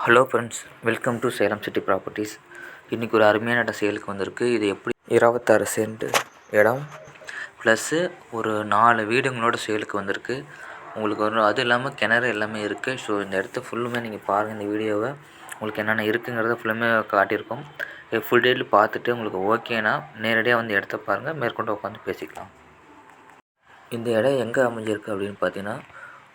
Hello friends, welcome to Salem city properties. இன்றைக்கி ஒரு அருமையான இடம் சேலுக்கு வந்திருக்கு. இது எப்படி 26 சென்ட் இடம் ப்ளஸ்ஸு ஒரு 4 வீடுங்களோட சேலுக்கு வந்திருக்கு. உங்களுக்கு அது இல்லாமல் கிணறு எல்லாமே இருக்குது. ஸோ இந்த இடத்த ஃபுல்லுமே நீங்கள் பாருங்கள். இந்த வீடியோவை உங்களுக்கு என்னென்ன இருக்குங்கிறத ஃபுல்லுமே காட்டியிருக்கோம். ஃபுல் டீட்டெயில் பார்த்துட்டு உங்களுக்கு ஓகேனா நேரடியாக வந்து இடத்த பாருங்கள், மேற்கொண்டு உட்காந்து பேசிக்கலாம். இந்த இடம் எங்கே அமைஞ்சிருக்கு அப்படின்னு பார்த்தீங்கன்னா,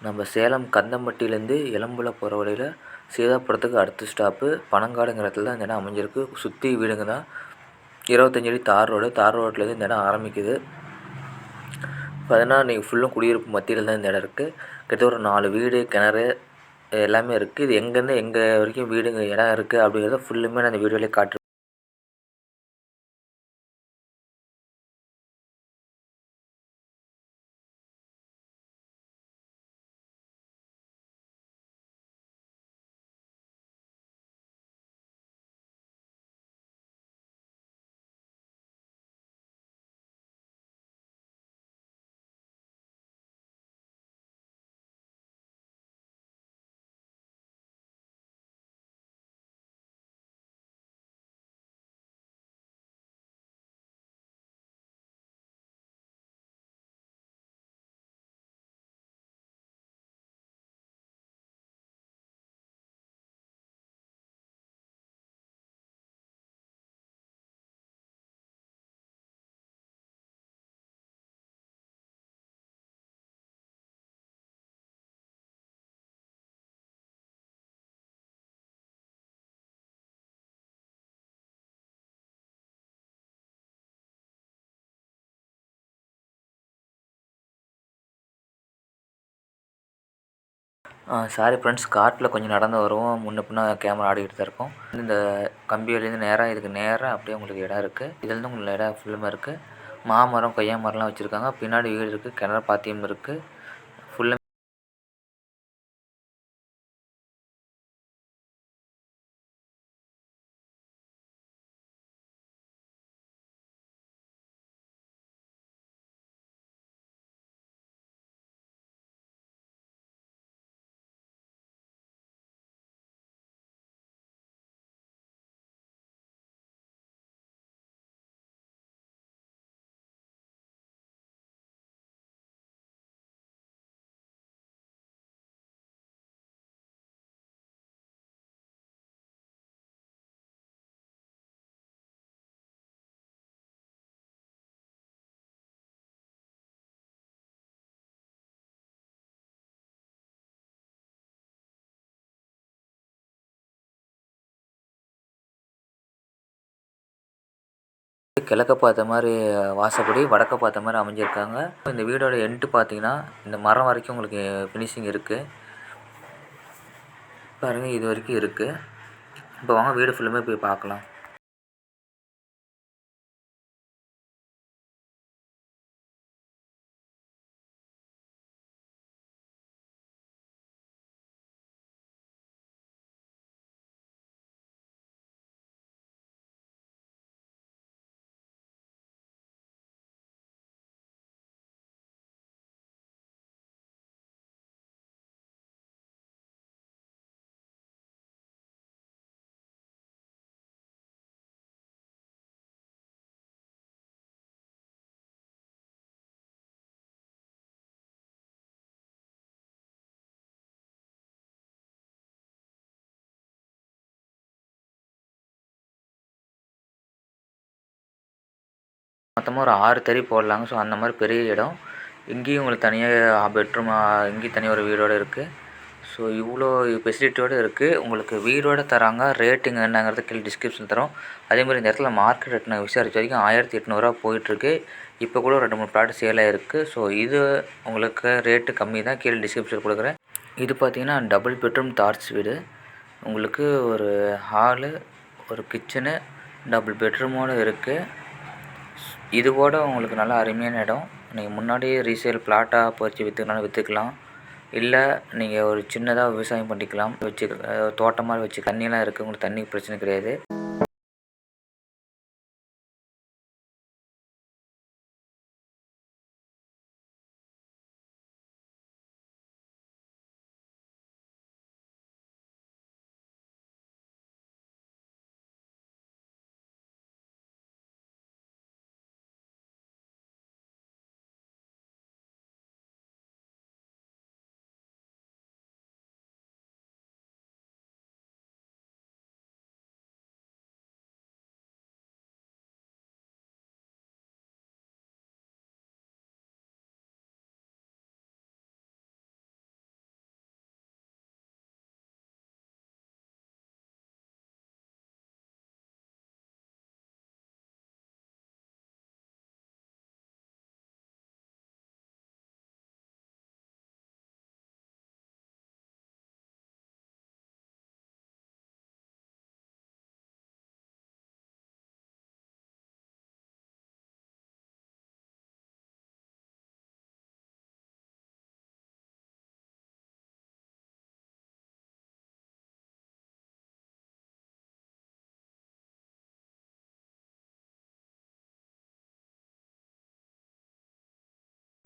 நம்ம சேலம் கந்தம்பட்டியிலேருந்து எலம்புல போகிற வழியில் சீதாப்புரத்துக்கு அடுத்த ஸ்டாப்பு பனங்காடுங்கிற இடத்துல தான் இந்த இடம் அமைஞ்சிருக்கு. சுற்றி வீடுங்க தான். 25 அடி தார் ரோட்லேருந்து இந்த இடம் ஆரம்பிக்குது. பார்த்தீங்கன்னா நீங்கள் ஃபுல்லும் குடியிருப்பு மத்தியில் தான் இந்த இடம் இருக்குது. கிட்டத்தட்ட ஒரு 4 வீடு, கிணறு எல்லாமே இருக்குது. இது எங்கேருந்து எங்கே வரைக்கும் வீடுங்க இடம் இருக்குது அப்படிங்கிறத ஃபுல்லுமே நான் இந்த வீடியோவிலே காட்டுறேன். சாரி ஃப்ரெண்ட்ஸ், காட்டில் கொஞ்சம் நடந்து வருவோம். முன்ன பின்ன கேமரா ஆடிக்கிட்டு தான் இருக்கும். இந்த கம்பி வழியிலேருந்து நேராக இதுக்கு நேராக அப்படியே உங்களுக்கு இடம் இருக்குது. இதுலேருந்து உங்களுக்கு இடம் ஃபுல்லுமே இருக்குது. மாமரம், கொய்யா மரம்லாம் வச்சுருக்காங்க. பின்னாடி வீடு இருக்குது, கிணறு பாத்தியம் இருக்குது. ஃபுல்லும் கிழக்க பார்த்த மாதிரி வாசப்படி, வடக்க பார்த்த மாதிரி அமைஞ்சிருக்காங்க. இந்த வீடோட எண்ட்டு பார்த்தீங்கன்னா இந்த மரம் வரைக்கும் உங்களுக்கு ஃபினிஷிங் இருக்குது. பாருங்கள், இது வரைக்கும் இருக்குது. இப்போ வாங்க வீடு ஃபுல்லுமே போய் பார்க்கலாம். மொத்தமாக ஒரு 6 தறி போடலாங்க. ஸோ அந்த மாதிரி பெரிய இடம். இங்கேயும் உங்களுக்கு தனியாக பெட்ரூம், இங்கேயும் தனியாக ஒரு வீடோடு இருக்குது. ஸோ இவ்வளோ ஃபெசிலிட்டியோடு இருக்குது. உங்களுக்கு வீடோடு தராங்க. ரேட்டிங் என்னங்கிறது கீழே டிஸ்கிரிப்ஷன் தரோம். அதேமாதிரி இந்த இடத்துல மார்க்கெட் ரேட் நான் விசாரித்த வரைக்கும் 1800 போயிட்டுருக்கு. இப்போ கூட 2-3 ப்ளாட் சேலாக இருக்குது. ஸோ இது உங்களுக்கு ரேட்டு கம்மி தான். கீழே டிஸ்கிரிப்ஷன் கொடுக்குறேன். இது பார்த்திங்கன்னா டபுள் பெட்ரூம் தார்ஸ் வீடு. உங்களுக்கு ஒரு ஹாலு, ஒரு கிச்சனு, டபுள் பெட்ரூமோடு இருக்குது. இது கூட உங்களுக்கு நல்லா அருமையான இடம். நீங்கள் முன்னாடியே ரீசேல் பிளாட்டாக பறித்து விற்றுக்கனாலும் விற்றுக்கலாம். இல்லை நீங்கள் ஒரு சின்னதாக விவசாயம் பண்ணிக்கலாம். தோட்டம் வச்சு தண்ணியெலாம் இருக்குது. உங்களுக்கு தண்ணி பிரச்சனை கிடையாது.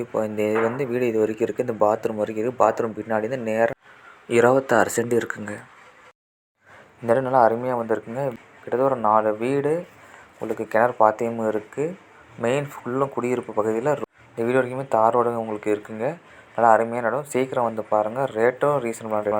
இப்போ இந்த இது வந்து வீடு இது வரைக்கும் இருக்குது. இந்த பாத்ரூம் வரைக்கும் இருக்குது. பாத்ரூம் பின்னாடி வந்து நேராக 26 சென்ட் இருக்குங்க. இந்த இடம் நல்லா அருமையாக வந்திருக்குங்க. கிட்டத்தட்ட ஒரு 4 வீடு, உங்களுக்கு கிணறு பாத்தியமும் இருக்குது. மெயின் ஃபுல்லும் குடியிருப்பு பகுதியில் இந்த வீடு வரைக்குமே தார் ரோடு உங்களுக்கு இருக்குங்க. நல்லா அருமையான இடம். சீக்கிரம் வந்து பாருங்கள். ரேட்டும் ரீசனபிளான